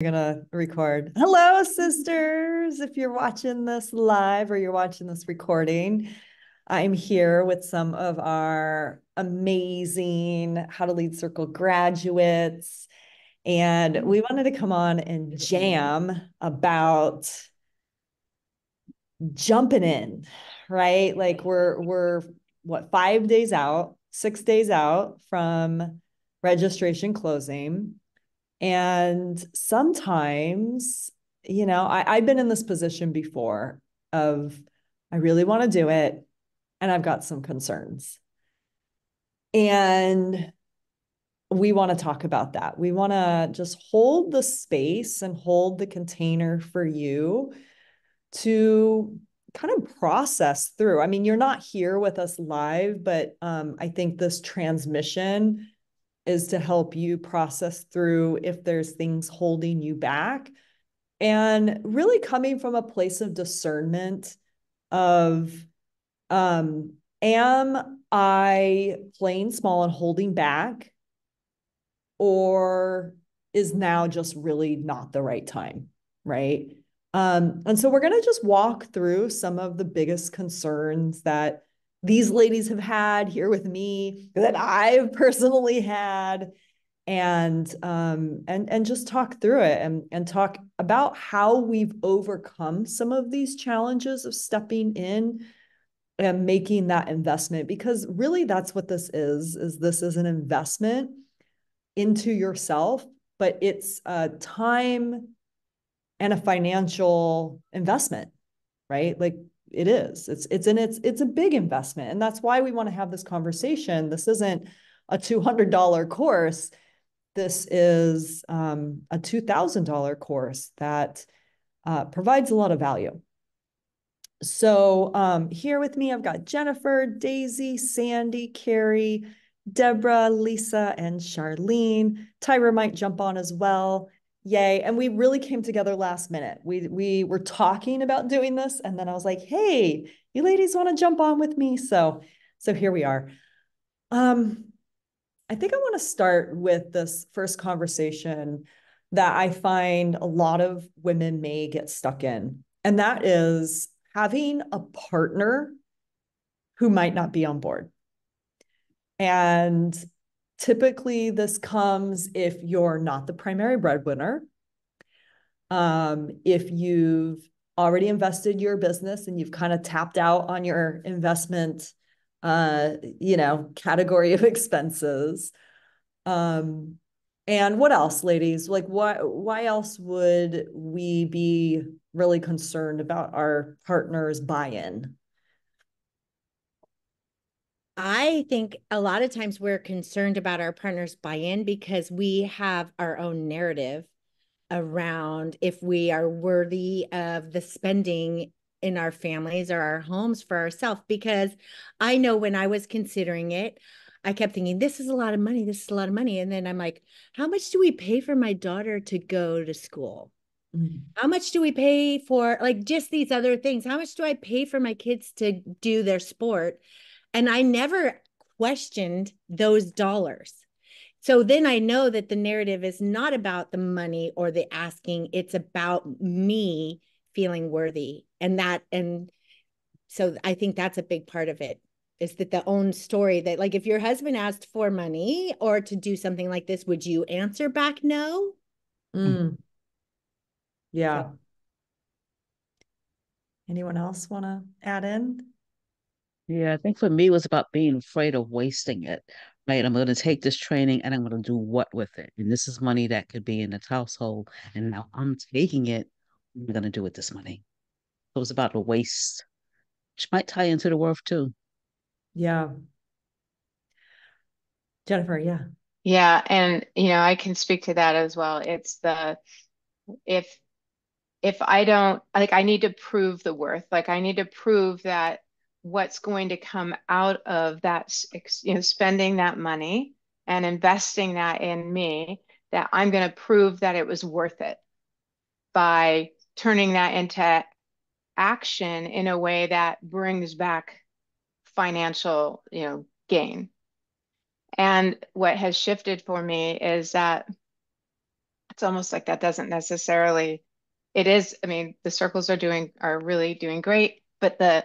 Gonna record. Hello, sisters. If you're watching this live or you're watching this recording, I'm here with some of our amazing How to Lead Circle graduates. And we wanted to come on and jam about jumping in, right? Like we're what, 5 days out, 6 days out from registration closing. And sometimes, I've been in this position before of I really want to do it and I've got some concerns. And we want to talk about that. We want to just hold the space and hold the container for you to kind of process through. I mean, you're not here with us live, but I think this transmission is to help you process through if there's things holding you back and really coming from a place of discernment of am I playing small and holding back, or is now just really not the right time, right? And so we're going to just walk through some of the biggest concerns that these ladies have had here with me, that I've personally had, and just talk through it and talk about how we've overcome some of these challenges of stepping in and making that investment, because really that's what this is this is an investment into yourself, but it's a time and a financial investment, right? Like it's a big investment. And that's why we want to have this conversation. This isn't a $200 course. This is a $2,000 course that provides a lot of value. So here with me, I've got Jennifer, Daisy, Sandy, Carrie, Deborah, Lisa, and Charlene. Tyra might jump on as well. Yay. And we really came together last minute. We were talking about doing this, and then I was like, hey, you ladies want to jump on with me? So here we are. I think I want to start with this first conversation that I find a lot of women may get stuck in, and that is having a partner who might not be on board. And typically, this comes if you're not the primary breadwinner, if you've already invested your business and you've kind of tapped out on your investment, category of expenses. And what else, ladies? Like, why else would we be really concerned about our partner's buy-in? I think a lot of times we're concerned about our partner's buy-in because we have our own narrative around if we are worthy of the spending in our families or our homes for ourselves. Because I know when I was considering it, I kept thinking, this is a lot of money. This is a lot of money. And then I'm like, how much do we pay for my daughter to go to school? How much do we pay for like just these other things? How much do I pay for my kids to do their sport? And I never questioned those dollars. So then I know that the narrative is not about the money or the asking, it's about me feeling worthy. And so I think that's a big part of it, is that the own story that, like, if your husband asked for money or to do something like this, would you answer back no? Mm, So yeah. Anyone else want to add in? Yeah, I think for me it was about being afraid of wasting it, right? I'm going to take this training and I'm going to do what with it? And this is money that could be in this household. And now I'm taking it. What am I going to do with this money? So it was about the waste, which might tie into the worth too. Yeah. Jennifer, yeah. Yeah, and I can speak to that as well. It's the if if I don't like I need to prove the worth. Like I need to prove that what's going to come out of that spending that money and investing that in me, that I'm going to prove that it was worth it by turning that into action in a way that brings back financial, gain. And what has shifted for me is that it's almost like that doesn't necessarily, it is, I mean, the circles are really doing great, but the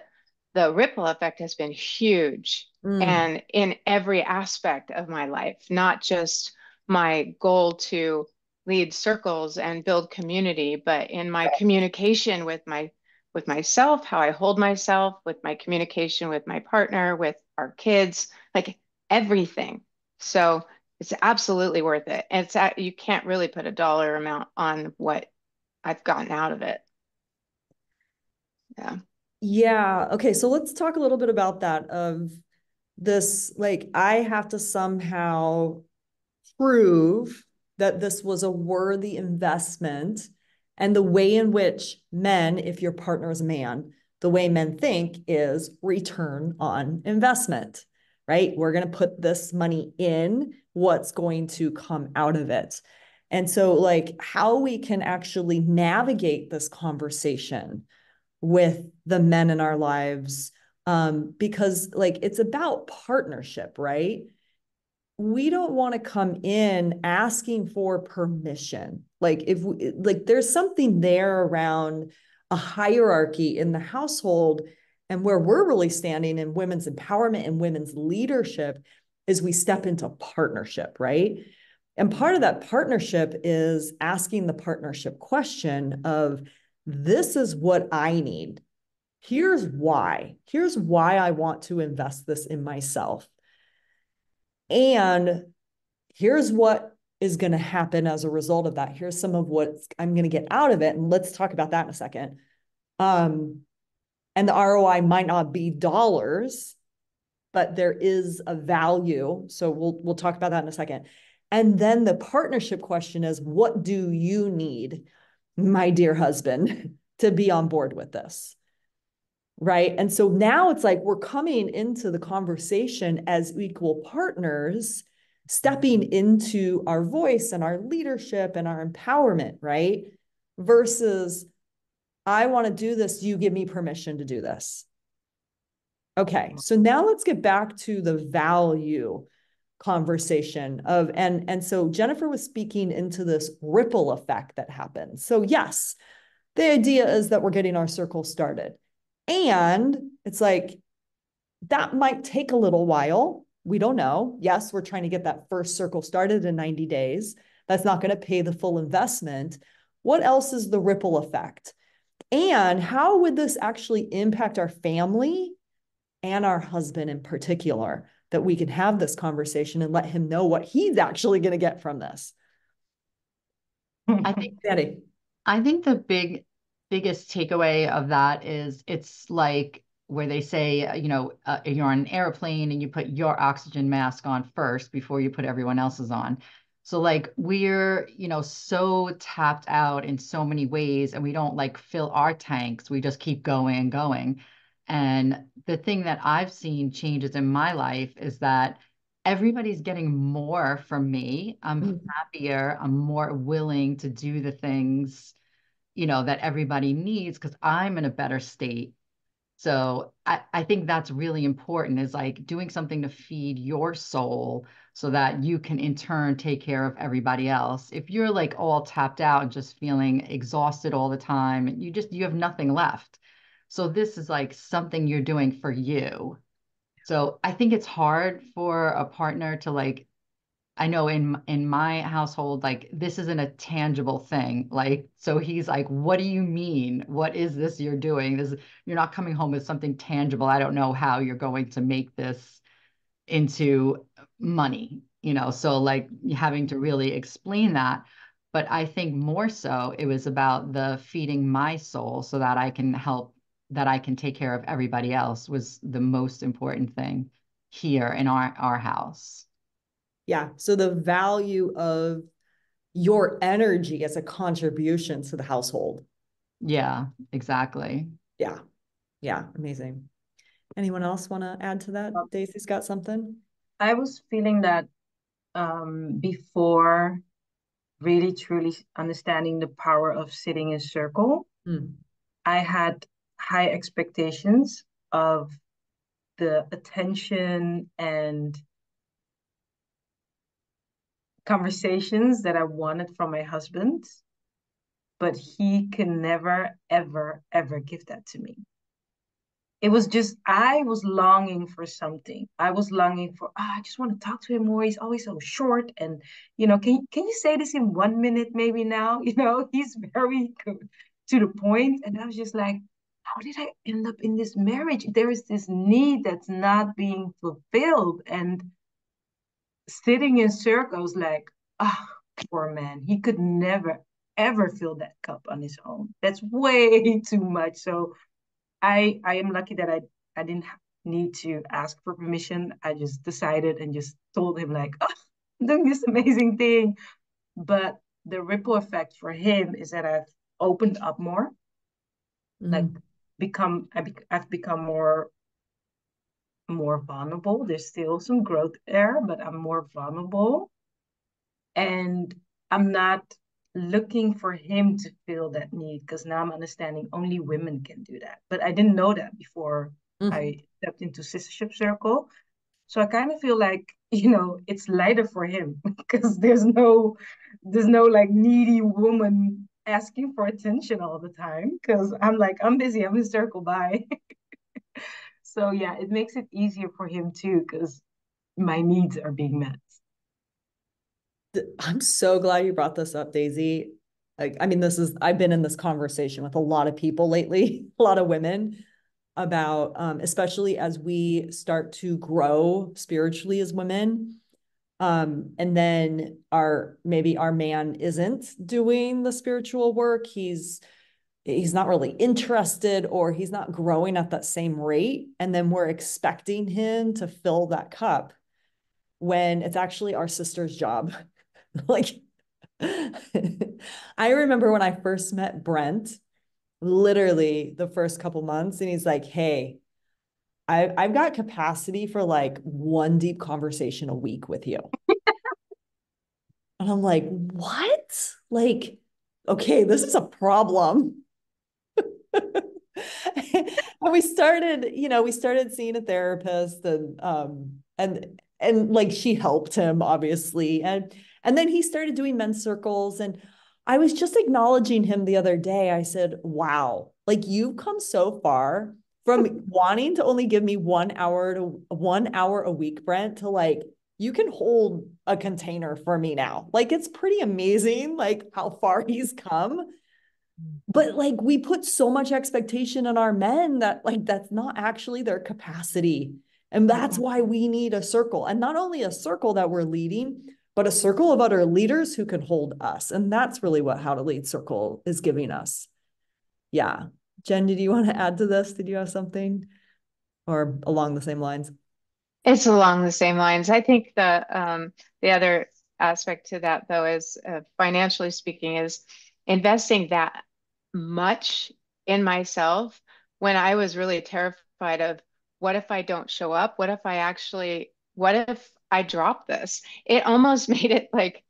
ripple effect has been huge Mm. and in every aspect of my life, not just my goal to lead circles and build community, but in my communication with myself, how I hold myself, with my communication with my partner, with our kids, like everything. So it's absolutely worth it. And you can't really put a dollar amount on what I've gotten out of it. Yeah. Yeah. Okay. So let's talk a little bit about that of this. Like, I have to somehow prove that this was a worthy investment. And the way in which men, if your partner is a man, the way men think is return on investment, right? We're going to put this money in, what's going to come out of it. And so, like, how we can actually navigate this conversation with the men in our lives, because, like, it's about partnership, right? We don't want to come in asking for permission. Like, if we, like, there's something there around a hierarchy in the household, and where we're really standing in women's empowerment and women's leadership is we step into partnership, right? And part of that partnership is asking the partnership question of, this is what I need. Here's why. Here's why I want to invest this in myself. And here's what is going to happen as a result of that. Here's some of what I'm going to get out of it. And let's talk about that in a second. And the ROI might not be dollars, but there is a value. So we'll talk about that in a second. And then the partnership question is, what do you need, my dear husband, to be on board with this? Right. And so now it's like we're coming into the conversation as equal partners, stepping into our voice and our leadership and our empowerment, right? Versus, I want to do this. You give me permission to do this. Okay. So now let's get back to the value conversation of, and so Jennifer was speaking into this ripple effect that happens. So yes, the idea is that we're getting our circle started. And it's like, that might take a little while. We don't know. Yes, we're trying to get that first circle started in 90 days. That's not going to pay the full investment. What else is the ripple effect? And how would this actually impact our family and our husband in particular, that we can have this conversation and let him know what he's actually going to get from this? I think Sandy. I think the biggest takeaway of that is it's like where they say, you're on an airplane and you put your oxygen mask on first before you put everyone else's on. So like we're, so tapped out in so many ways and we don't like fill our tanks. We just keep going and going. And the thing that I've seen changes in my life is that everybody's getting more from me. I'm happier. I'm more willing to do the things that everybody needs because I'm in a better state. So I think that's really important is like doing something to feed your soul so that you can in turn take care of everybody else. If you're like all tapped out and just feeling exhausted all the time, you have nothing left. So this is like something you're doing for you. So I think it's hard for a partner to like I know in my household, like this isn't a tangible thing. Like, so he's like, what do you mean? What is this you're doing? You're not coming home with something tangible. I don't know how you're going to make this into money, so like having to really explain that. But I think more so it was about the feeding my soul so that I can that I can take care of everybody else was the most important thing here in our house. Yeah. So the value of your energy as a contribution to the household. Yeah, exactly. Yeah. Yeah. Amazing. Anyone else want to add to that? Daisy's got something. I was feeling that before really truly understanding the power of sitting in circle, I had high expectations of the attention and conversations that I wanted from my husband, but he can never, ever, ever give that to me. It was just, I was longing for something. I was longing for, I just want to talk to him more. He's always so short. And, can you say this in 1 minute maybe now? He's very good to the point. And I was just like, how did I end up in this marriage? There is this need that's not being fulfilled. And sitting in circles like, poor man, he could never, ever fill that cup on his own. That's way too much. So I am lucky that I didn't need to ask for permission. I just decided and just told him like, I'm doing this amazing thing. But the ripple effect for him is that I've opened up more, like I've become more vulnerable. There's still some growth there, but I'm more vulnerable. And I'm not looking for him to fill that need, because now I'm understanding only women can do that. But I didn't know that before I stepped into sistership circle. So I kind of feel like, it's lighter for him because there's no like needy woman asking for attention all the time, because I'm like, I'm busy, I'm in circle, bye. So yeah, it makes it easier for him too, because my needs are being met. I'm so glad you brought this up, Daisy. I mean, I've been in this conversation with a lot of people lately, a lot of women, about, especially as we start to grow spiritually as women. And then maybe our man isn't doing the spiritual work. He's not really interested, or he's not growing at that same rate. And then we're expecting him to fill that cup when it's actually our sister's job. Like, I remember when I first met Brent, literally the first couple months, and he's like, hey, I've got capacity for like one deep conversation a week with you. And I'm like, what? Like, okay, this is a problem. And we started seeing a therapist, and like she helped him, obviously. And then he started doing men's circles. And I was just acknowledging him the other day. I said, wow, like you've come so far from wanting to only give me 1 hour a week, Brent, to like, you can hold a container for me now. Like, it's pretty amazing, like how far he's come. But like, we put so much expectation on our men that like, that's not actually their capacity. And that's why we need a circle, and not only a circle that we're leading, but a circle of other leaders who can hold us. And that's really what How to Lead Circle is giving us. Yeah. Jen, did you want to add to this? Did you have something, or along the same lines? It's along the same lines. I think the other aspect to that, though, is financially speaking, is investing that much in myself when I was really terrified of, what if I don't show up? What if I drop this? It almost made it like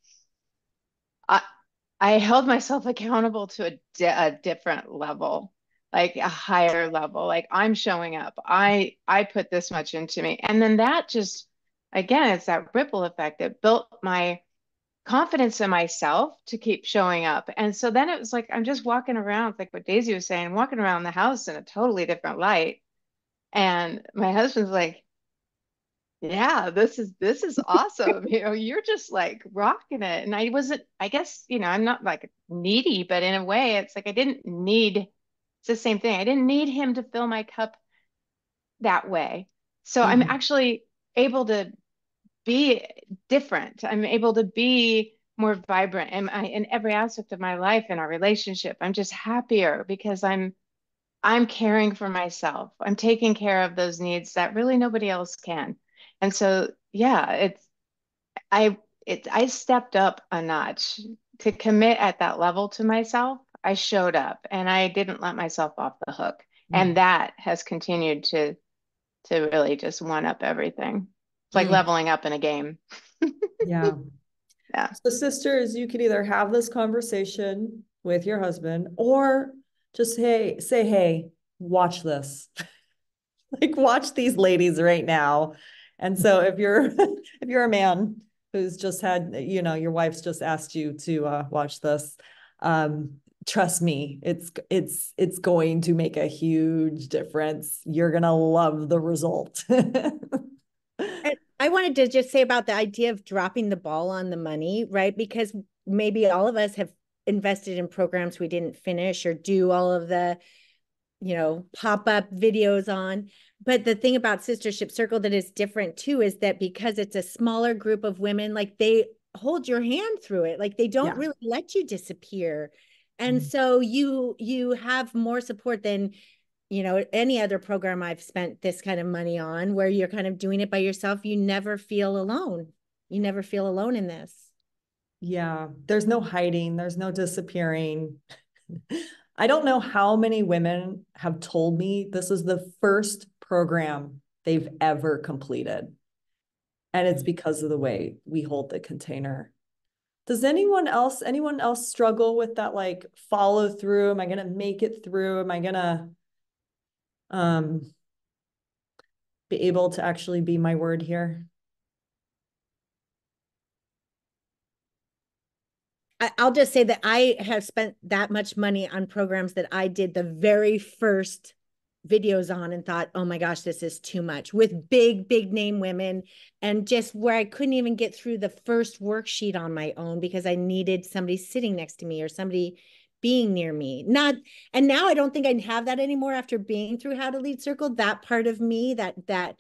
I held myself accountable to a different level, like a higher level. Like, I'm showing up. I put this much into me. And then that just, again, it's that ripple effect that built my confidence in myself to keep showing up. And so then it was like, I'm just walking around, like what Daisy was saying, walking around the house in a totally different light. And my husband's like, yeah, this is awesome. You're just like rocking it. And I guess, I'm not like needy, but in a way, it's like it's the same thing. I didn't need him to fill my cup that way. So I'm actually able to be different. I'm able to be more vibrant in every aspect of my life, in our relationship. I'm just happier because I'm caring for myself. I'm taking care of those needs that really nobody else can. And so, yeah, I stepped up a notch to commit at that level to myself. I showed up and I didn't let myself off the hook. And that has continued to really just one up everything. It's like leveling up in a game. Yeah. Yeah. So sisters, you could either have this conversation with your husband, or just say, hey, watch this. Like, watch these ladies right now. And so if you're if you're a man, who's just had, your wife's just asked you to watch this, trust me, it's going to make a huge difference. You're gonna love the result. And I wanted to just say about the idea of dropping the ball on the money, right? Because maybe all of us have invested in programs we didn't finish or do all of the, pop-up videos on. But the thing about Sistership Circle that is different too is that because it's a smaller group of women, like they hold your hand through it. Like they don't really let you disappear. And so you have more support than any other program I've spent this kind of money on, where you're kind of doing it by yourself. You never feel alone. You never feel alone in this. Yeah, there's no hiding, there's no disappearing. I don't know how many women have told me this is the first program they've ever completed. And it's because of the way we hold the container. Does anyone else struggle with that, like, follow through? Am I going to make it through? Am I going to be able to actually be my word here? I'll just say that I have spent that much money on programs that I did the very first videos on and thought, oh my gosh, this is too much, with big name women, and just where I couldn't even get through the first worksheet on my own because I needed somebody sitting next to me or somebody being near me. And now I don't think I have that anymore after being through How to Lead Circle. That part of me, that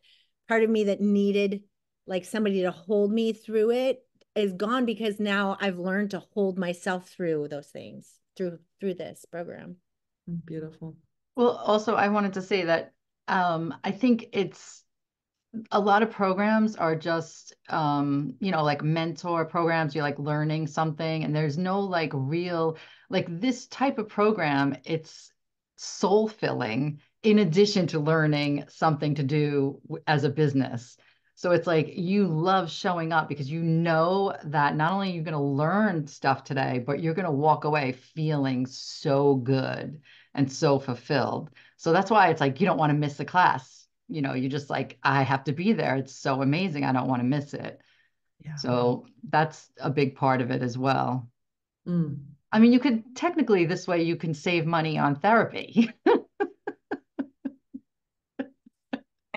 part of me that needed like somebody to hold me through it, is gone, because now I've learned to hold myself through those things through this program. Beautiful. Well, also, I wanted to say that I think it's a lot of programs are just, like mentor programs. You're like learning something, and there's no like real, like this type of program, it's soul filling in addition to learning something to do as a business. So it's like you love showing up because you know that not only are you going to learn stuff today, but you're going to walk away feeling so good and so fulfilled. So that's why it's like you don't want to miss the class. You're just like, I have to be there. It's so amazing. I don't want to miss it. Yeah. So that's a big part of it as well. Mm. I mean, you could technically, this way you can save money on therapy.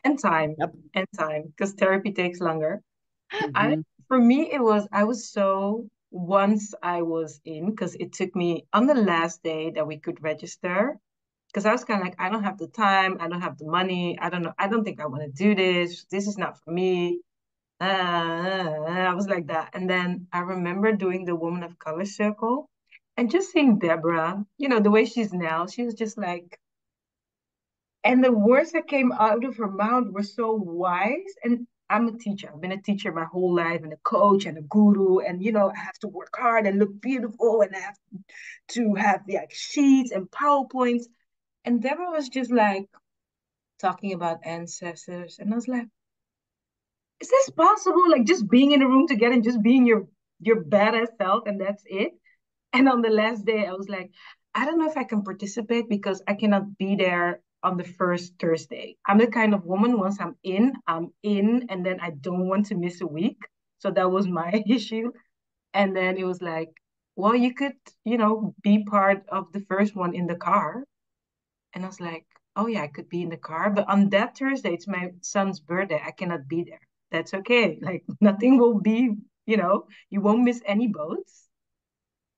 And time. Yep. And time, because therapy takes longer. Mhm. For me, I was so, once I was in, because it took me on the last day that we could register, because I was kind of like, I don't have the time, I don't have the money, I don't know, I don't think I want to do this. This is not for me. I was like that. And then I remember doing the Woman of Color Circle and just seeing Deborah, the way she's now, she was just like, and the words that came out of her mouth were so wise. And I'm a teacher. I've been a teacher my whole life, and a coach and a guru. And, I have to work hard and look beautiful, and I have to have like sheets and PowerPoints. And Deborah was just like talking about ancestors. And I was like, is this possible? Like just being in a room together and just being your badass self, and that's it. And on the last day, I was like, I don't know if I can participate because I cannot be there on the first Thursday. I'm the kind of woman, once I'm in, and then I don't want to miss a week. So that was my issue. And then it was like, well, you could, be part of the first one in the car. And I was like, oh yeah, I could be in the car. But on that Thursday, it's my son's birthday. I cannot be there. That's okay. Like nothing will be, you won't miss any boats.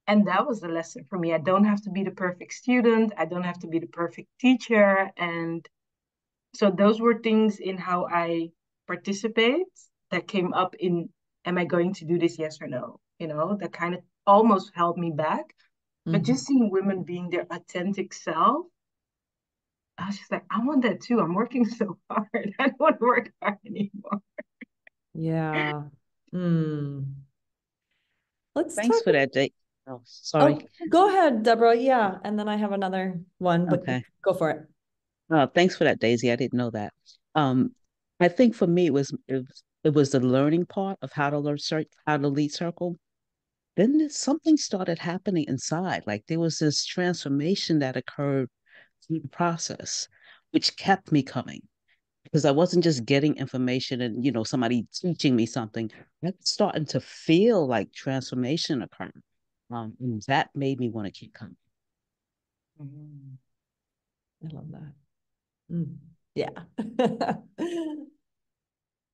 And that was the lesson for me. I don't have to be the perfect student. I don't have to be the perfect teacher. And so those were things in how I participate that came up in, am I going to do this? Yes or no? That kind of almost held me back. But just seeing women being their authentic self, I was just like, I want that too. I'm working so hard. I don't want to work hard anymore. Yeah. Mm. Let's Thanks talk. for that, Jake. Oh, Oh, sorry. go ahead, Deborah. Yeah. And then I have another one, but Okay. go for it. Thanks for that, Daisy. I didn't know that. Um, I think for me it was the learning part of how to lead circle. Then something started happening inside. Like there was this transformation that occurred through the process, which kept me coming. because I wasn't just getting information and, somebody teaching me something. I was starting to feel like transformation occurring. And that made me want to keep coming. I love that. Yeah.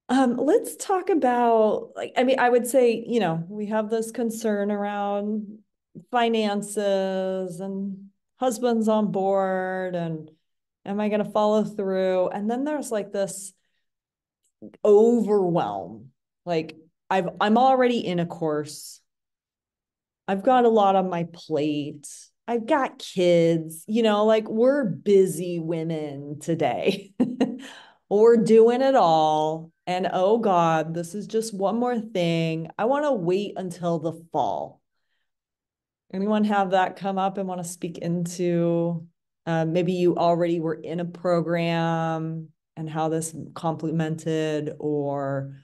Let's talk about, like, I mean, I would say, we have this concern around finances and husbands on board and am I going to follow through? And then there's like this overwhelm. Like I'm already in a course. I've got a lot on my plate. I've got kids, like we're busy women today. We're doing it all. And oh God, this is just one more thing. I want to wait until the fall. Anyone have that come up and want to speak into maybe you already were in a program and how this complemented, or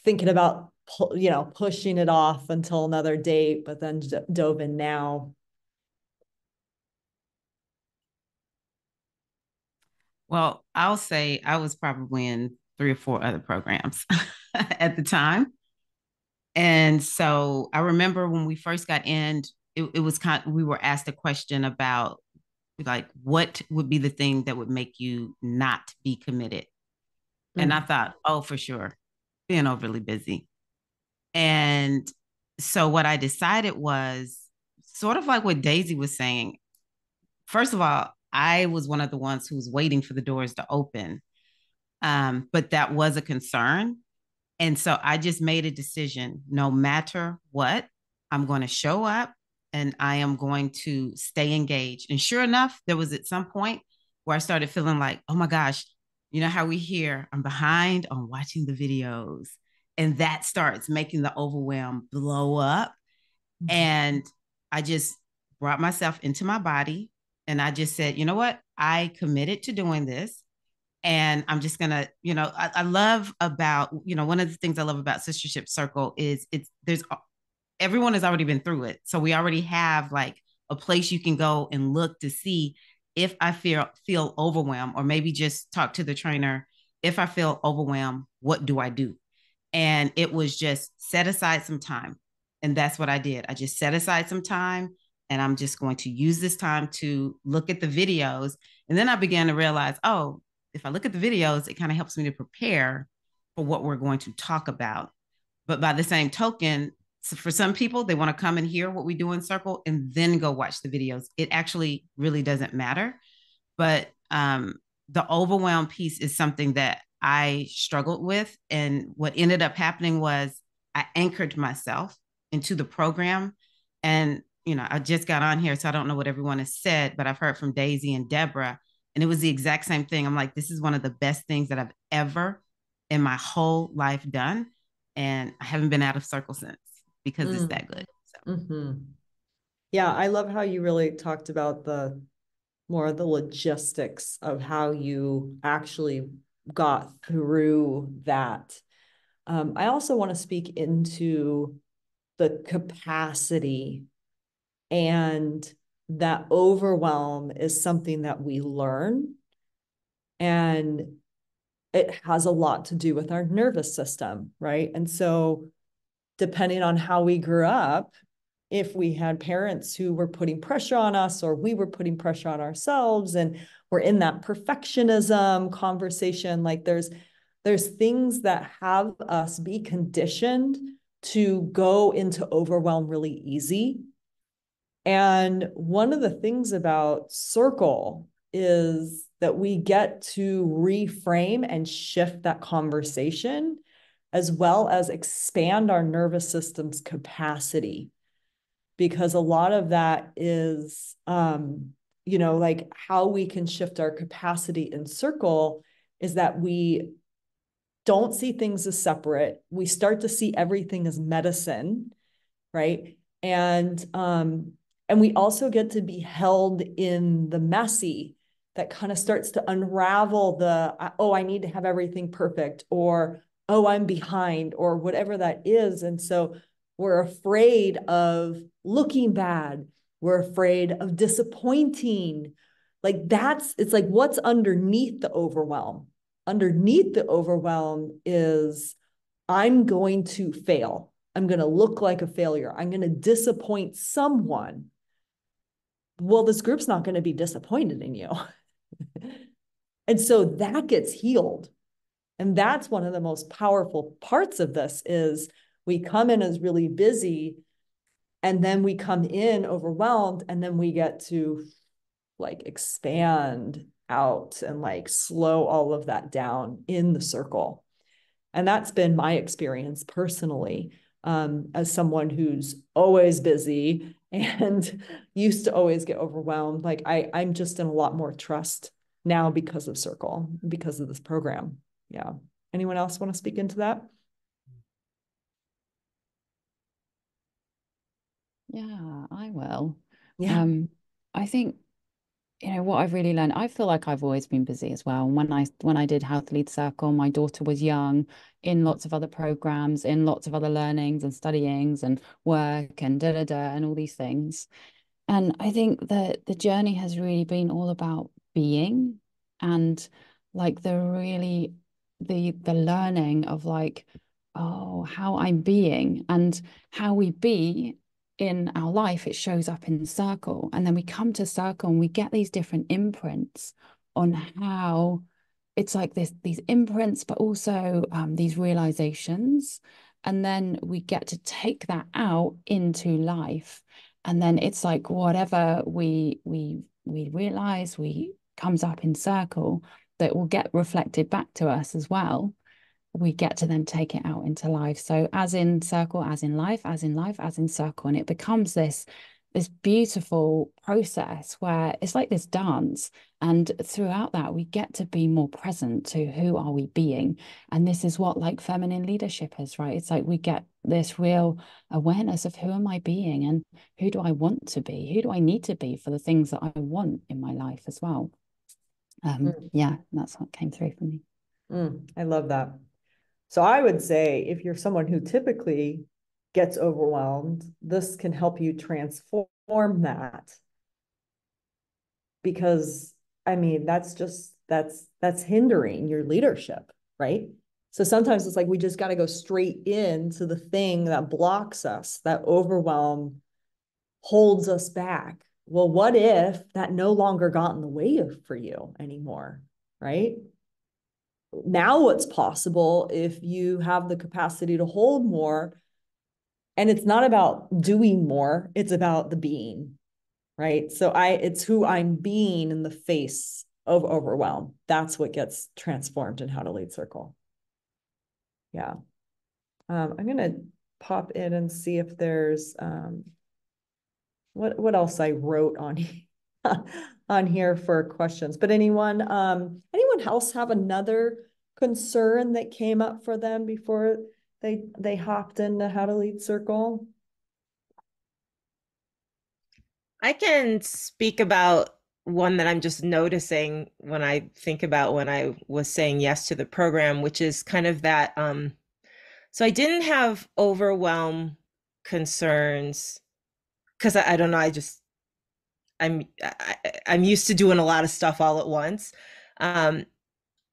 thinking about pushing it off until another date, but then dove in now? Well, I'll say I was probably in 3 or 4 other programs at the time. And so I remember when we first got in, it was we were asked a question about like, what would be the thing that would make you not be committed? And I thought, oh, for sure, being overly busy. And so what I decided was sort of like what Daisy was saying. First of all, I was one of the ones who was waiting for the doors to open. But that was a concern. And so I just made a decision, no matter what, I'm going to show up and I am going to stay engaged. And sure enough, there was at some point where I started feeling like, oh my gosh, you know how we hear, I'm behind on watching the videos. And that starts making the overwhelm blow up. And I just brought myself into my body and I just said, you know what? I committed to doing this. And I'm just gonna, I love about, one of the things I love about Sistership Circle is everyone has already been through it. So we already have like a place you can go and look to see if I feel overwhelmed, or maybe just talk to the trainer. If I feel overwhelmed, what do I do? And it was just set aside some time. And that's what I did. I just set aside some time and I'm just going to use this time to look at the videos. And then I began to realize, oh, if I look at the videos, it kind of helps me to prepare for what we're going to talk about. But by the same token, so for some people, they want to come and hear what we do in Circle and then go watch the videos. It actually really doesn't matter. But the overwhelm piece is something that I struggled with. And what ended up happening was I anchored myself into the program. And, I just got on here, so I don't know what everyone has said, but I've heard from Daisy and Deborah, and it was the exact same thing. I'm like, this is one of the best things that I've ever in my whole life done. And I haven't been out of Circle since because it's that good. So. Yeah, I love how you really talked about the more of the logistics of how you actually got through that. I also want to speak into the capacity, and that overwhelm is something that we learn, and it has a lot to do with our nervous system, right? And so depending on how we grew up, if we had parents who were putting pressure on us or we were putting pressure on ourselves and we're in that perfectionism conversation, like there's things that have us be conditioned to go into overwhelm really easy. And one of the things about Circle is that we get to reframe and shift that conversation, as well as expand our nervous system's capacity. Because a lot of that is, like how we can shift our capacity in Circle is that we don't see things as separate. We start to see everything as medicine, right? And we also get to be held in the messy that kind of starts to unravel the, oh, I need to have everything perfect, or, oh, I'm behind, or whatever that is. And so we're afraid of looking bad. We're afraid of disappointing. Like it's like what's underneath the overwhelm. underneath the overwhelm is I'm going to fail. I'm going to look like a failure. I'm going to disappoint someone. Well, this group's not going to be disappointed in you. And so that gets healed. And that's one of the most powerful parts of this is we come in as really busy, and then we come in overwhelmed, and then we get to like expand out and like slow all of that down in the circle. And that's been my experience personally, as someone who's always busy and used to always get overwhelmed. Like I'm just in a lot more trust now because of Circle, because of this program. Yeah. Anyone else want to speak into that? Yeah, I will. Yeah. I think, what I've really learned, I feel like I've always been busy as well. When I did Health Lead Circle, my daughter was young, in lots of other programs, in lots of other learnings and studyings and work and da da da and all these things. And I think that the journey has really been all about being, and like the learning of like, oh, how I'm being and how we be in our life. It shows up in Circle. And then we come to Circle and we get these different imprints on how it's like these imprints, but also these realizations. And then we get to take that out into life. And then it's like whatever we realize we comes up in Circle that will get reflected back to us as well. We get to then take it out into life. So as in Circle, as in life, as in life, as in Circle. And it becomes this beautiful process where it's like this dance. And throughout that, we get to be more present to who are we being. And this is what like feminine leadership is, right? It's like we get this real awareness of who am I being and who do I want to be? Who do I need to be for the things that I want in my life as well? Yeah, that's what came through for me. I love that. So I would say if you're someone who typically gets overwhelmed, this can help you transform that. Because I mean, that's hindering your leadership, right? So sometimes it's like we just got to go straight into the thing that blocks us, that overwhelm holds us back. Well, what if that no longer got in the way for you anymore, right? Now what's possible if you have the capacity to hold more? And it's not about doing more, it's about the being, right? So it's who I'm being in the face of overwhelm. That's what gets transformed in How to Lead Circle. Yeah. I'm going to pop in and see if there's what else I wrote on on here for questions. But anyone else have another concern that came up for them before they hopped into How to Lead Circle? I can speak about one that I'm just noticing when I think about when I was saying yes to the program, which is kind of that. So I didn't have overwhelm concerns because I don't know. I'm used to doing a lot of stuff all at once.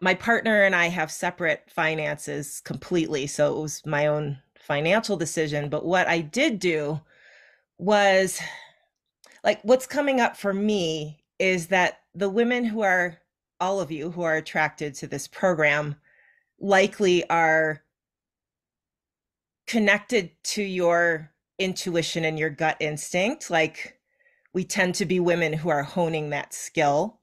My partner and I have separate finances completely, so it was my own financial decision. But what I did do was like what's coming up for me is that the women who are all of you who are attracted to this program likely are connected to your intuition and your gut instinct. Like we tend to be women who are honing that skill.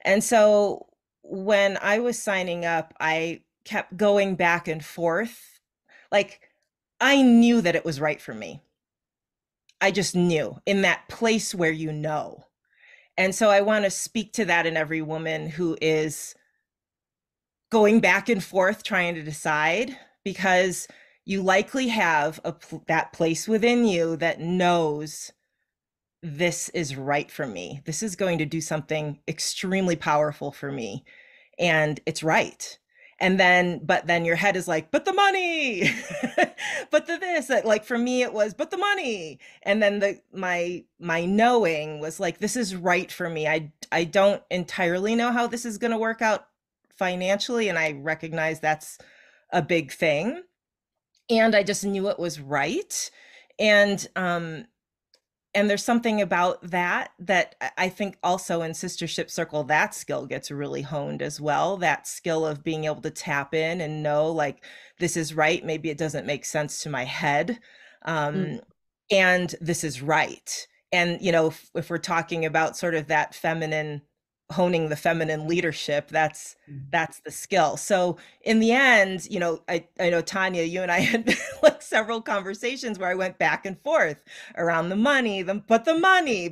And so when I was signing up, I kept going back and forth. Like I knew that it was right for me. I just knew in that place where you know. And so I want to speak to that in every woman who is going back and forth trying to decide, because you likely have that place within you that knows this is right for me. This is going to do something extremely powerful for me. And it's right. But then your head is like, but the money, but the this, that, like for me, it was, but the money. And then my knowing was like, this is right for me. I don't entirely know how this is going to work out financially, and I recognize that's a big thing. And I just knew it was right. And and there's something about that I think also in Sistership Circle, that skill gets really honed as well. That skill of being able to tap in and know, like, this is right. Maybe it doesn't make sense to my head. And this is right. And, you know, if we're talking about sort of that feminine, honing the feminine leadership, that's the skill. So in the end, you know, I know, Tanya, you and I had like several conversations where I went back and forth around the money, but the money.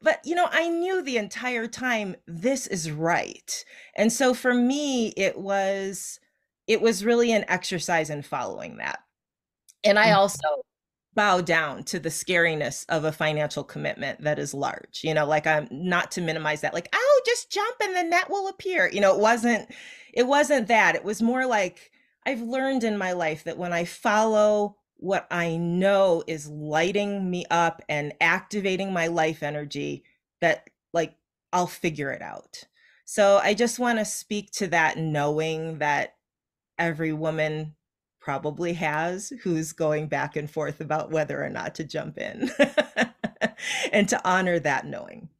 But, you know, I knew the entire time this is right. And so for me, it was really an exercise in following that. And I also bow down to the scariness of a financial commitment that is large. You know, like, I'm not to minimize that, like, oh, just jump and the net will appear. You know, it wasn't that. It was more like, I've learned in my life that when I follow what I know is lighting me up and activating my life energy, that, like, I'll figure it out. So I just want to speak to that, knowing that every woman probably has, who's going back and forth about whether or not to jump in, and to honor that knowing.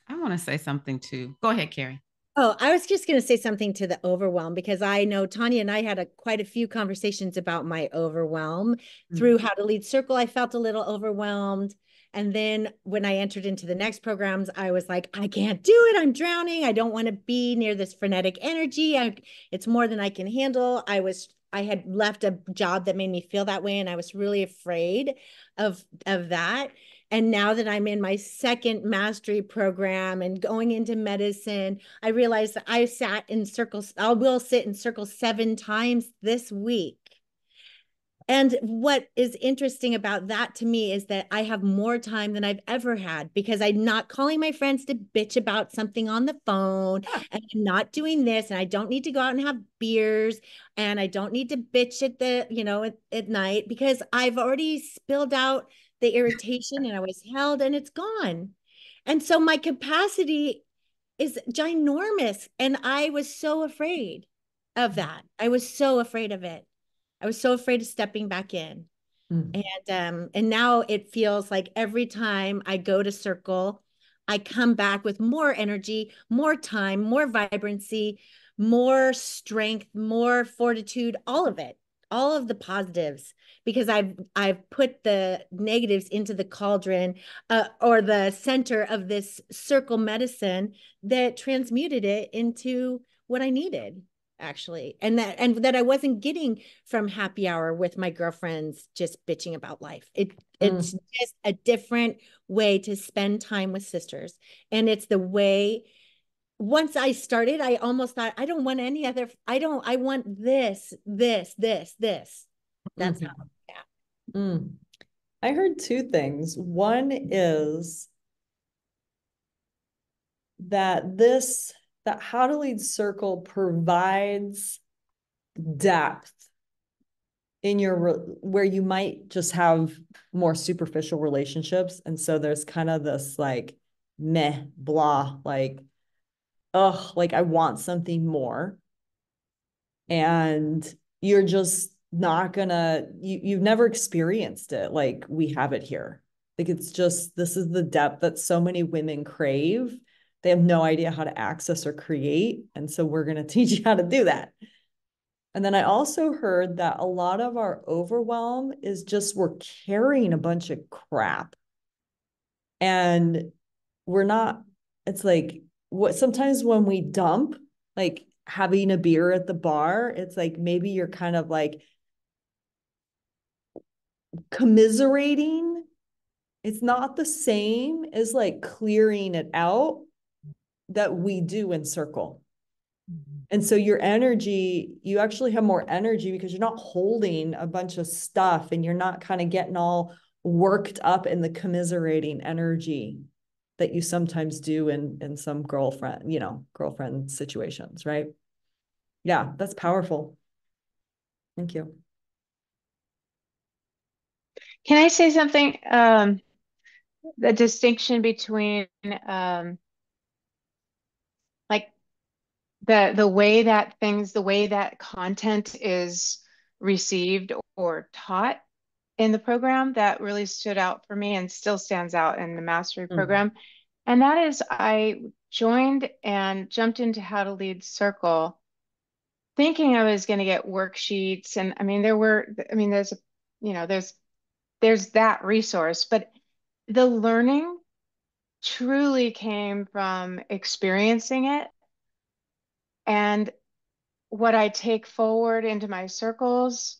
I want to say something too. Go ahead, Carrie. Oh, I was just going to say something to the overwhelm, because I know Tanya and I had quite a few conversations about my overwhelm through How to Lead Circle. I felt a little overwhelmed. And then when I entered into the next programs, I was like, I can't do it. I'm drowning. I don't want to be near this frenetic energy. It's more than I can handle. I had left a job that made me feel that way, and I was really afraid of that. And now that I'm in my second mastery program and going into medicine, I realized that I sat in circles. I will sit in circles 7 times this week. And what is interesting about that to me is that I have more time than I've ever had, because I'm not calling my friends to bitch about something on the phone, and I'm not doing this, and I don't need to go out and have beers, and I don't need to bitch at at night, because I've already spilled out the irritation and I was held and it's gone. And so my capacity is ginormous. And I was so afraid of that. I was so afraid of it. I was so afraid of stepping back in. And now it feels like every time I go to Circle, I come back with more energy, more time, more vibrancy, more strength, more fortitude, all of it, all of the positives, because I've put the negatives into the cauldron, or the center of this circle medicine that transmuted it into what I needed, actually, and that I wasn't getting from happy hour with my girlfriends just bitching about life. It's just a different way to spend time with sisters. And it's the way, once I started, I almost thought, I don't want any other, I want this. That's how, yeah. I heard 2 things. One is that How to Lead Circle provides depth in where you might just have more superficial relationships. And so there's kind of this like meh, blah, like, oh, like I want something more. And you're just not gonna, you've never experienced it like we have it here. Like, it's just, this is the depth that so many women crave. They have no idea how to access or create. And so we're going to teach you how to do that. And then I also heard that a lot of our overwhelm is just we're carrying a bunch of crap. And we're not, it's like, what sometimes when we dump, like having a beer at the bar, it's like maybe you're kind of like commiserating. It's not the same as like clearing it out that we do in Circle. And so your energy, you actually have more energy because you're not holding a bunch of stuff, and you're not kind of getting all worked up in the commiserating energy that you sometimes do in some girlfriend situations, right? Yeah, that's powerful. Thank you. Can I say something? The distinction between the way that the way that content is received or taught in the program that really stood out for me and still stands out in the mastery program. And that is, I joined and jumped into How to Lead Circle thinking I was going to get worksheets. And I mean, there's, there's that resource, but the learning truly came from experiencing it. And what I take forward into my circles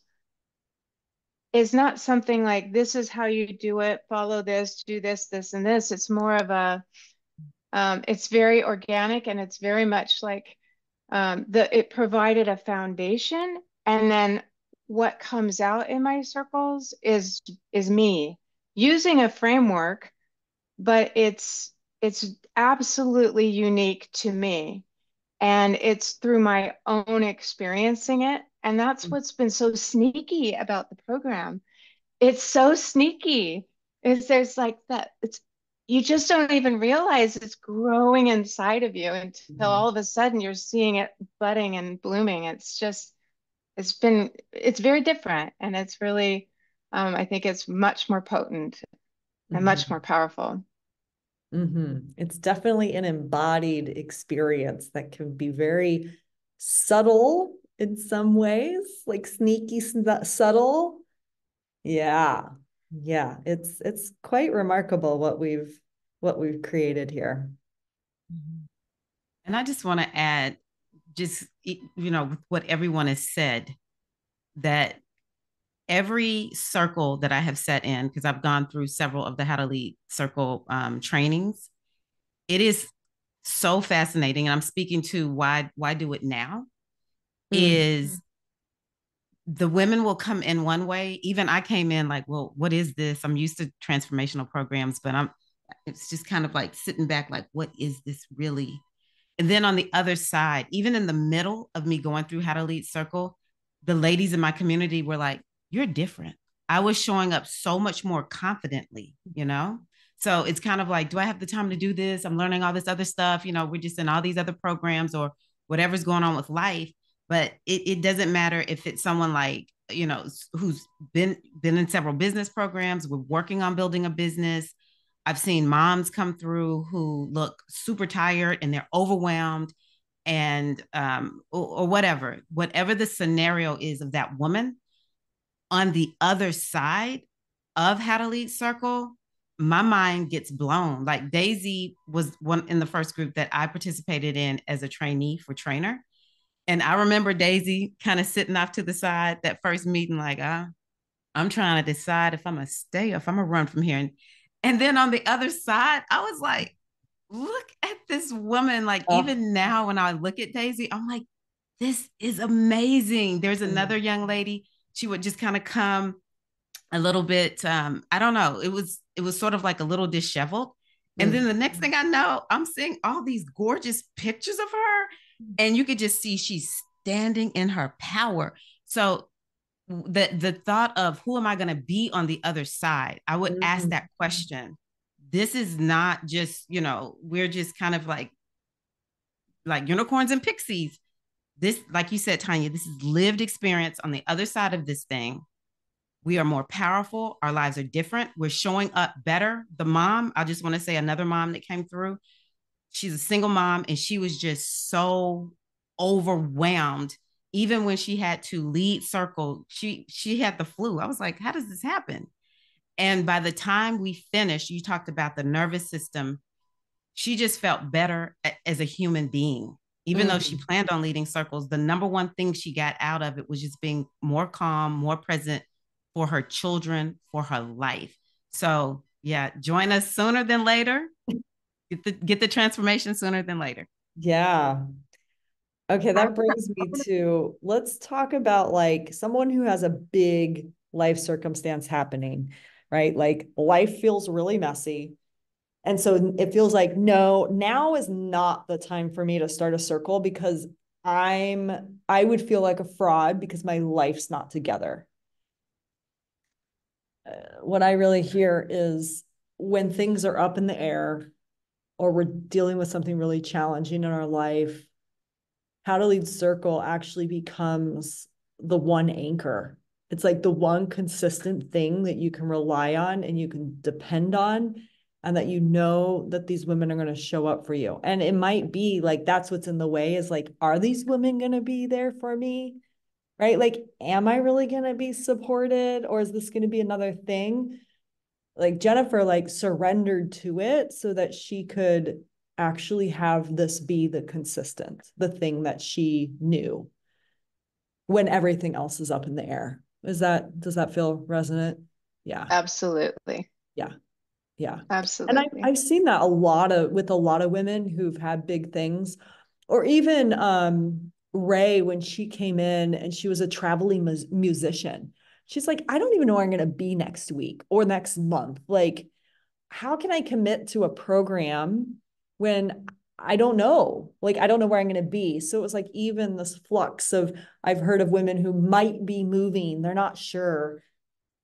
is not something like, this is how you do it, follow this, do this, this, and this. It's more of it's very organic, and it's very much like it provided a foundation. And then what comes out in my circles is me using a framework, but it's absolutely unique to me. And it's through my own experiencing it. And that's what's been so sneaky about the program. It's so sneaky. There's like that, you just don't even realize it's growing inside of you until all of a sudden you're seeing it budding and blooming. It's very different. And it's really, I think it's much more potent and much more powerful. It's definitely an embodied experience that can be very subtle in some ways, like sneaky, subtle. Yeah. Yeah. It's quite remarkable what we've created here. And I just want to add, just, with what everyone has said, that every circle that I have sat in, because I've gone through several of the How to Lead Circle trainings, it is so fascinating. And I'm speaking to why do it now, is the women will come in one way. Even I came in like, well, what is this? I'm used to transformational programs, but it's just kind of like sitting back, like, what is this really? And then on the other side, even in the middle of me going through How to Lead Circle, the ladies in my community were like, you're different. I was showing up so much more confidently, So it's kind of like, do I have the time to do this? I'm learning all this other stuff. We're just in all these other programs or whatever's going on with life. But it doesn't matter if it's someone like, who's been in several business programs, we're working on building a business. I've seen moms come through who look super tired and they're overwhelmed, and or whatever the scenario is of that woman. On the other side of How to Lead Circle, my mind gets blown. Like Daisy was one in the first group that I participated in as a trainee for trainer. And I remember Daisy kind of sitting off to the side that first meeting, like, I'm trying to decide if I'm going to stay or if I'm going to run from here. And then on the other side, I was like, look at this woman. Like, even now, when I look at Daisy, I'm like, this is amazing. There's another young lady. She would just kind of come a little bit, I don't know. It was sort of like a little disheveled. And then the next thing I know, I'm seeing all these gorgeous pictures of her. And you could just see she's standing in her power. So the thought of, who am I going to be on the other side? I would ask that question. This is not just, we're just kind of like unicorns and pixies. This, like you said, Tanya, this is lived experience on the other side of this thing. We are more powerful. Our lives are different. We're showing up better. The mom, I just want to say, another mom that came through, she's a single mom, and she was just so overwhelmed. Even when she had to lead circle, she had the flu. I was like, how does this happen? And by the time we finished, you talked about the nervous system. She just felt better as a human being. Even though she planned on leading circles, the number one thing she got out of it was just being more calm, more present for her children, for her life. So yeah, join us sooner than later. Get the transformation sooner than later. Yeah. Okay, that brings me to, let's talk about like someone who has a big life circumstance happening, right? Like life feels really messy. And so it feels like, no, now is not the time for me to start a circle because I would feel like a fraud because my life's not together. What I really hear is, when things are up in the air or we're dealing with something really challenging in our life, How to Lead Circle actually becomes the one anchor. It's like the one consistent thing that you can rely on and you can depend on, and that you know that these women are going to show up for you. And it might be like that's what's in the way, is like, are these women going to be there for me? Right? Like, am I really going to be supported, or is this going to be another thing? Like Jennifer like surrendered to it so that she could actually have this be the thing that she knew when everything else is up in the air. Does that feel resonant? Yeah. Absolutely. Yeah. Yeah. And Absolutely. I've seen that with a lot of women who've had big things, or even Ray, when she came in and she was a traveling musician. She's like, I don't even know where I'm going to be next week or next month. Like, how can I commit to a program when I don't know? Like, I don't know where I'm going to be. So it was like even this flux of, I've heard of women who might be moving, they're not sure,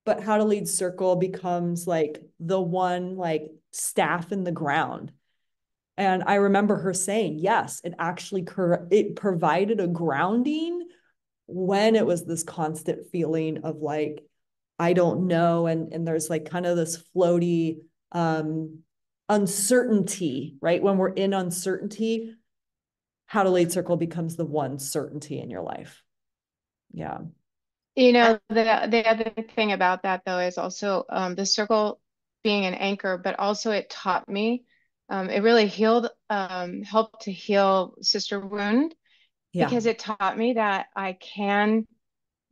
but How to Lead Circle becomes like the one like staff in the ground. And I remember her saying, yes, it provided a grounding when it was this constant feeling of like, I don't know. And there's like kind of this floaty uncertainty, right? When we're in uncertainty, How to Lead Circle becomes the one certainty in your life. Yeah. You know, the other thing about that though is also the circle being an anchor, but also it taught me, it really helped to heal sister wound, Yeah. because it taught me that I can,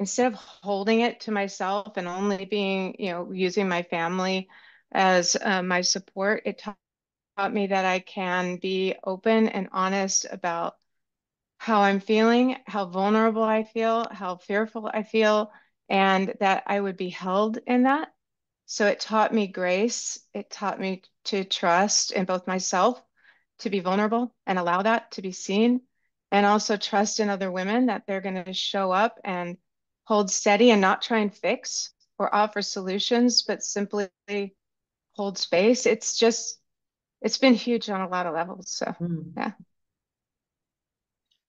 instead of holding it to myself and only being, using my family as my support, it taught me that I can be open and honest about how I'm feeling, how vulnerable I feel, how fearful I feel, and that I would be held in that. So it taught me grace. It taught me to trust in both myself, to be vulnerable and allow that to be seen, and also trust in other women that they're going to show up and hold steady and not try and fix or offer solutions, but simply hold space. It's been huge on a lot of levels. So, yeah.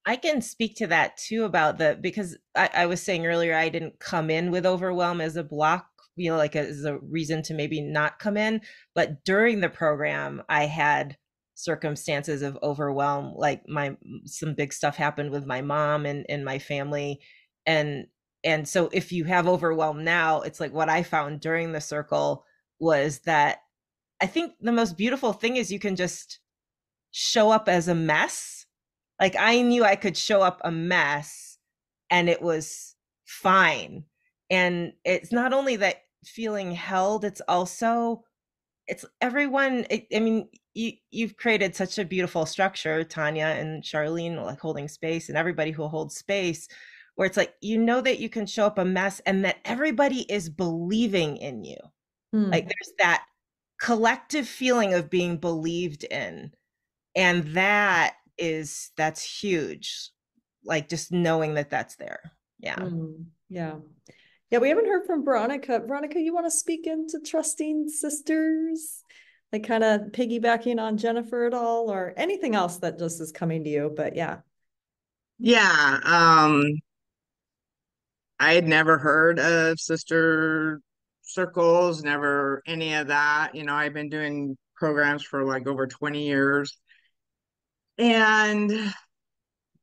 I can speak to that too about because I was saying earlier, I didn't come in with overwhelm as a block, like as a reason to maybe not come in. But during the program, I had circumstances of overwhelm, like some big stuff happened with my mom and my family. And so if you have overwhelm now, it's like what I found during the circle was that I think the most beautiful thing is you can just show up as a mess. Like I knew I could show up a mess and it was fine. And it's not only that feeling held, it's also, it's everyone. I mean, you've created such a beautiful structure, Tanya and Charlene, like holding space, and everybody who holds space, where it's like, that you can show up a mess and that everybody is believing in you. Like there's that collective feeling of being believed in. And that's huge. Like just knowing that that's there. Yeah. Yeah. Yeah, we haven't heard from Veronica. Veronica, you want to speak into trusting sisters? Like kind of piggybacking on Jennifer at all, or anything else that just is coming to you, but yeah. Yeah, I had never heard of sister circles, never any of that. I've been doing programs for like over 20 years. And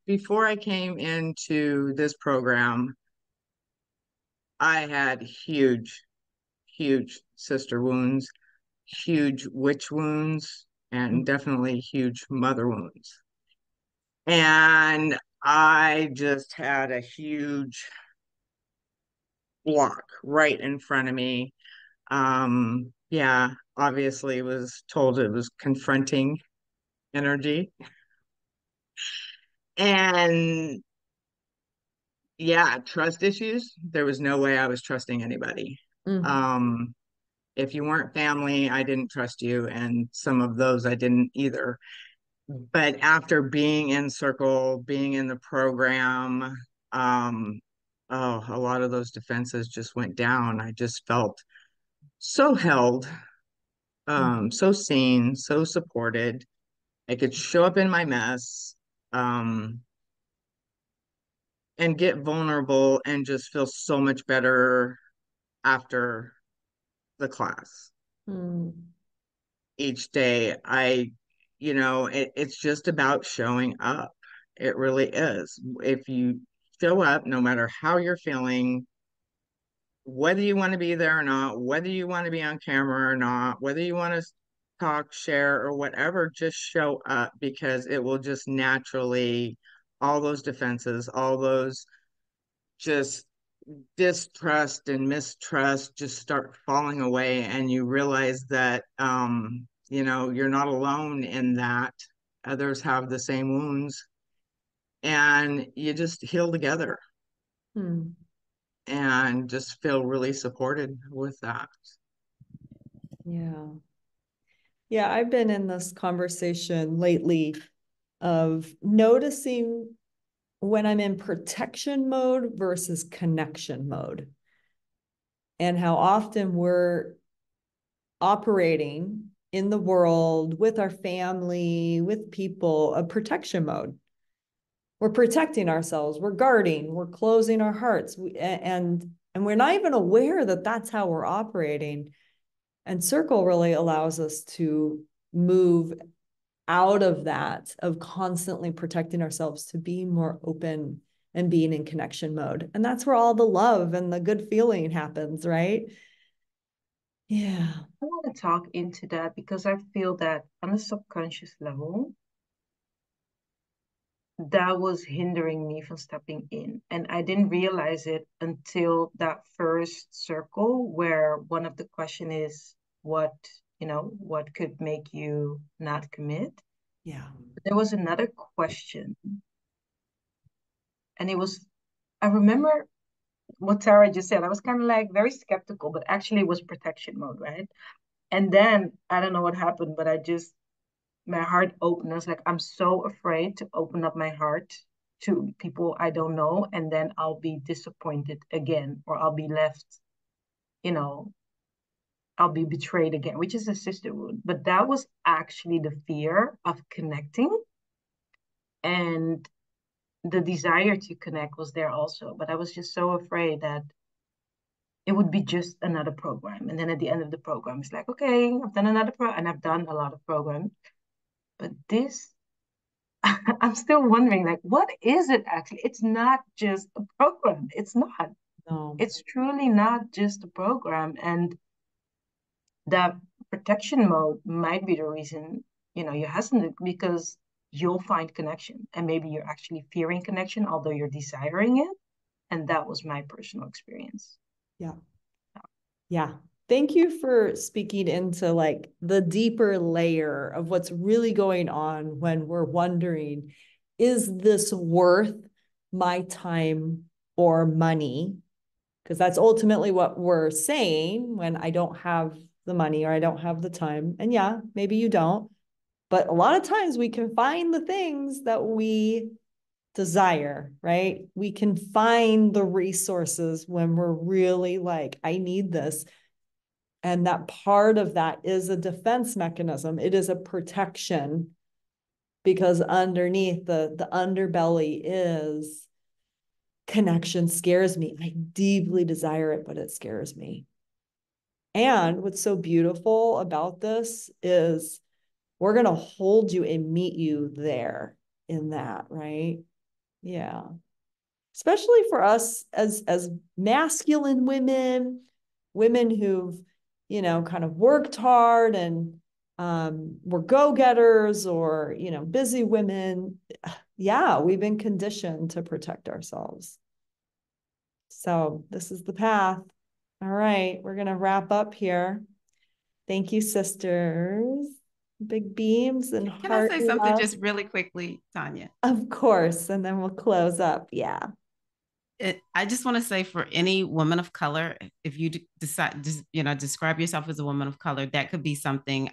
before I came into this program, I had huge, huge sister wounds, huge witch wounds, and definitely huge mother wounds. And I just had a huge block right in front of me. Yeah, obviously was told it was confronting energy. And yeah, trust issues. There was no way I was trusting anybody. If you weren't family, I didn't trust you, and some of those I didn't either. But after being in circle, being in the program, a lot of those defenses just went down. I just felt so held, so seen, so supported. I could show up in my mess. Um, and get vulnerable and just feel so much better after the class. Each day, it's just about showing up. It really is. If you show up, no matter how you're feeling, whether you want to be there or not, whether you want to be on camera or not, whether you want to talk, share, or whatever, just show up, because it will just naturally, all those defenses, all those just distrust and mistrust just start falling away, and you realize that you're not alone in that. Others have the same wounds, and you just heal together and just feel really supported with that. Yeah, I've been in this conversation lately of noticing when I'm in protection mode versus connection mode, and how often we're operating in the world with our family, with people, a protection mode. We're protecting ourselves, we're guarding, we're closing our hearts, and we're not even aware that that's how we're operating. And Circle really allows us to move out of that, of constantly protecting ourselves, to being more open and being in connection mode. And that's where all the love and the good feeling happens, right? Yeah. I want to talk into that because I feel that on a subconscious level, that was hindering me from stepping in. And I didn't realize it until that first circle, where one of the question is, what could make you not commit? Yeah. There was another question. And I remember what Tara just said. I was kind of like very skeptical, but actually it was protection mode, right? And then I don't know what happened, but my heart opened. I was like, I'm so afraid to open up my heart to people I don't know, and then I'll be disappointed again, or I'll be left, I'll be betrayed again, which is a sisterhood. But that was actually the fear of connecting, and the desire to connect was there also. But I was just so afraid that it would be just another program. And then at the end of the program, it's like, okay, I've done another and I've done a lot of programs. But this, I'm still wondering, like, what is it actually? It's not just a program. It's not. No. It's truly not just a program. And that protection mode might be the reason, you're hesitant, because you'll find connection. And maybe you're actually fearing connection, although you're desiring it. And that was my personal experience. Yeah. Thank you for speaking into like the deeper layer of what's really going on when we're wondering, is this worth my time or money? Because that's ultimately what we're saying when I don't have the money or I don't have the time. And yeah, maybe you don't. But a lot of times we can find the things that we desire, right? We can find the resources when we're really like, I need this. And that part of that is a defense mechanism. It is a protection, because underneath the underbelly is connection scares me. I deeply desire it, but it scares me. And what's so beautiful about this is we're going to hold you and meet you there in that, right? Yeah. Especially for us as masculine women, women who've, kind of worked hard and we're go-getters, or, busy women. Yeah, we've been conditioned to protect ourselves. So this is the path. All right, we're going to wrap up here. Thank you, sisters. Big beams and Can heart I say something love. just really quickly, Tanya? Of course, and then we'll close up. Yeah. I just want to say, for any woman of color, if you decide, describe yourself as a woman of color, that could be something.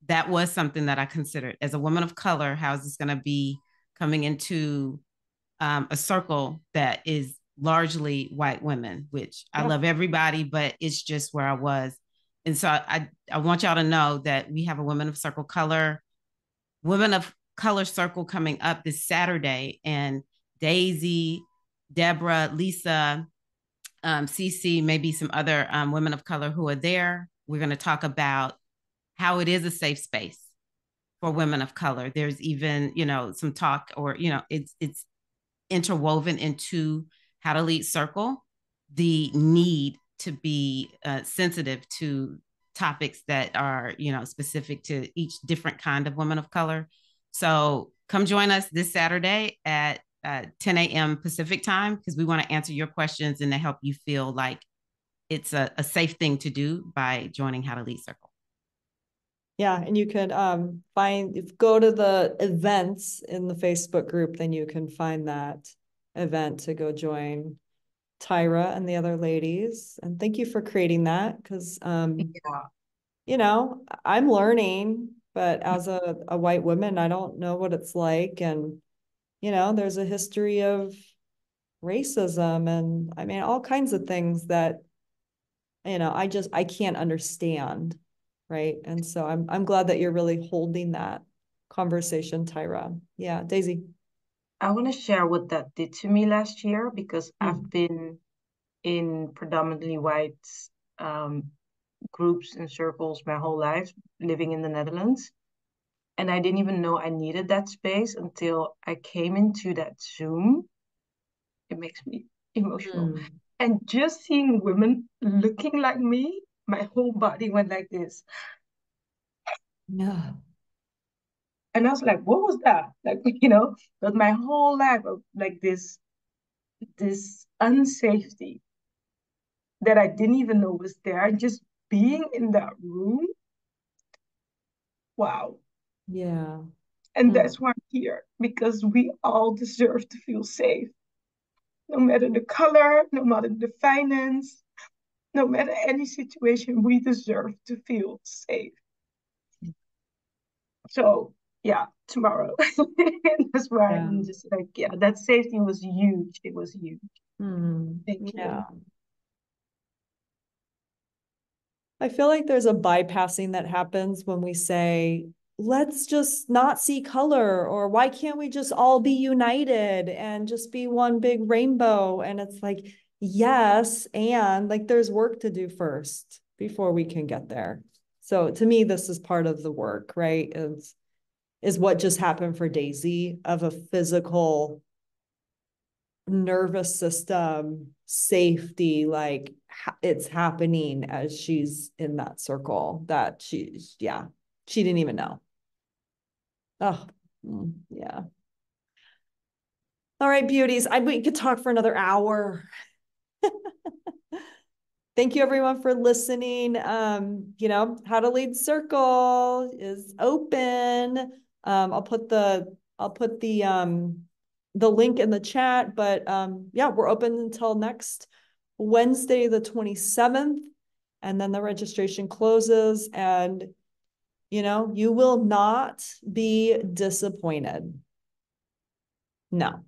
That was something that I considered as a woman of color. How is this going to be coming into a circle that is largely white women, which I love everybody, but it's just where I was. And so I want y'all to know that we have a women of circle color circle coming up this Saturday, and Daisy, Deborah, Lisa, Cece, maybe some other women of color who are there. We're going to talk about how it is a safe space for women of color. There's even, some talk, or, it's interwoven into How to Lead Circle, the need to be sensitive to topics that are, specific to each different kind of woman of color. So come join us this Saturday at 10 a.m. Pacific time, because we want to answer your questions and to help you feel like it's a safe thing to do by joining How to Lead Circle. Yeah, and you could go to the events in the Facebook group, then you can find that event to go join Tyra and the other ladies. And thank you for creating that, because I'm learning, but as a white woman, I don't know what it's like. And there's a history of racism and I mean all kinds of things that I can't understand. Right. And so I'm glad that you're really holding that conversation, Tyra. Yeah, Daisy. I want to share what that did to me last year, because I've been in predominantly white groups and circles my whole life, living in the Netherlands. And I didn't even know I needed that space until I came into that Zoom. It makes me emotional. And just seeing women looking like me, my whole body went like this. Yeah. And I was like, what was that? Like, but my whole life of like this unsafety that I didn't even know was there. Just being in that room. Wow. Yeah. And that's why I'm here, because we all deserve to feel safe. No matter the color, no matter the finance, no matter any situation, we deserve to feel safe. So yeah, tomorrow. That's why I'm just like, yeah, that safety was huge. It was huge. Thank you. I feel like there's a bypassing that happens when we say, let's just not see color, or why can't we just all be united and just be one big rainbow? And it's like, yes, and like there's work to do first before we can get there. So to me, this is part of the work, right? Is what just happened for Daisy, of a physical nervous system safety, like it's happening as she's in that circle that she didn't even know. Oh, yeah. All right, beauties. We could talk for another hour. Thank you everyone for listening. How to Lead Circle is open. I'll put the link in the chat, but yeah, we're open until next Wednesday, the 27th, and then the registration closes, and you will not be disappointed. No.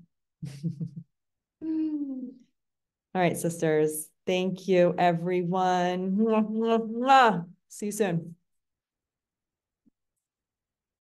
All right, sisters. Thank you, everyone. See you soon.